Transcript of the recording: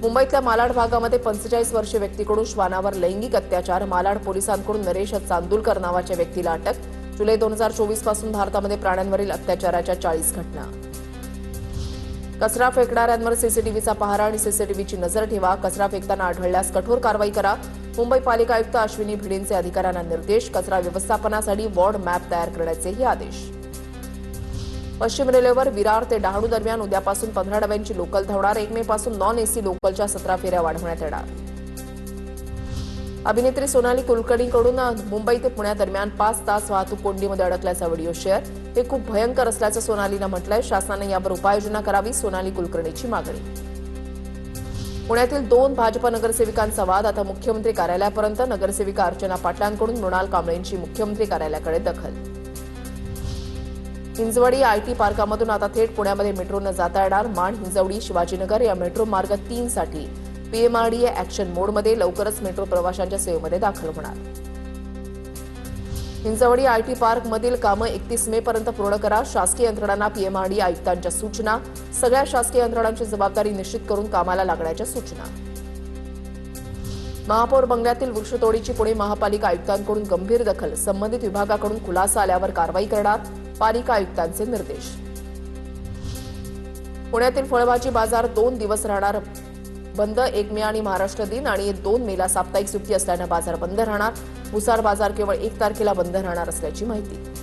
मुंबईतल्या मालाड भागामध्ये 45 वर्षीय व्यक्तीकडून श्वानावर लैंगिक अत्याचार. मालाड पोलिसांकडून नरेश चांदुलकर नावाच्या व्यक्तीला अटक. जुलै 2024 पासून भारतामध्ये प्राण्यांवरील अत्याचाराच्या 40 घटना. कचरा फेकणाऱ्यांवर सीसीटीव्हीचा पहारा आणि सीसीटीव्हीची नजर ठेवा. कचरा फेकताना आढळल्यास कठोर कारवाई करा. मुंबई पालिका आयुक्त अश्विनी भिडेंचे अधिकाऱ्यांना निर्देश. कचरा व्यवस्थापनासाठी वॉर्ड मॅप तयार करण्याचेही आदेश. पश्चिम रेल्वेवर विरार ते डहाणू दरम्यान उद्यापासून 15 डब्यांची लोकल धावणार. 1 मे पासून नॉन एसी लोकलच्या 17 फेऱ्या वाढवण्यात येणार. अभिनेत्री सोनाली कुलकर्णीकडून मुंबई ते पुण्यादरम्यान 5 तास वाहतूक कोंडीमध्ये अडकल्याचा व्हिडिओ शेअर. हे खूप भयंकर असल्याचं सोनालीनं म्हटलंय. शासनाने यावर उपाययोजना करावी, सोनाली कुलकर्णीची मागणी. पुण्यातील 2 भाजप नगरसेविकांचा वाद आता मुख्यमंत्री कार्यालयापर्यंत. नगरसेविका अर्चना पाटलांकडून मृणाल कांबळेंची मुख्यमंत्री कार्यालयाकडे दखल. हिंजवडी आयटी पार्कामधून आता थेट पुण्यामध्ये मेट्रोनं जाता येणार. माण, हिंजवडी, शिवाजीनगर या मेट्रो मार्ग 3 साठी पीएमआरडीए ऍक्शन मोडमध्ये. लवकरच मेट्रो प्रवाशांच्या सेवेमध्ये दाखल होणार. हिंजवडी आयटी पार्कमधील कामं 31 मे पर्यंत पूर्ण करा. शासकीय यंत्रणांना पीएमआरडीए आयुक्तांच्या सूचना. सगळ्या शासकीय यंत्रणांची जबाबदारी निश्चित करून कामाला लागण्याच्या सूचना. महापौर बंगल्यातील वृक्षतोडीची पुणे महापालिका आयुक्तांकडून गंभीर दखल. संबंधित विभागाकडून खुलासा आल्यावर कारवाई करणार. पालिका आयुक्तांचे निर्देश. पुण्यातील फळभाजी बाजार 2 दिवस राहणार बंद. 1 मे आणि महाराष्ट्र दिन आणि 2 मेला साप्ताहिक सुट्टी असल्यानं बाजार बंद राहणार. भुसार बाजार केवळ 1 तारखेला बंद राहणार असल्याची माहिती.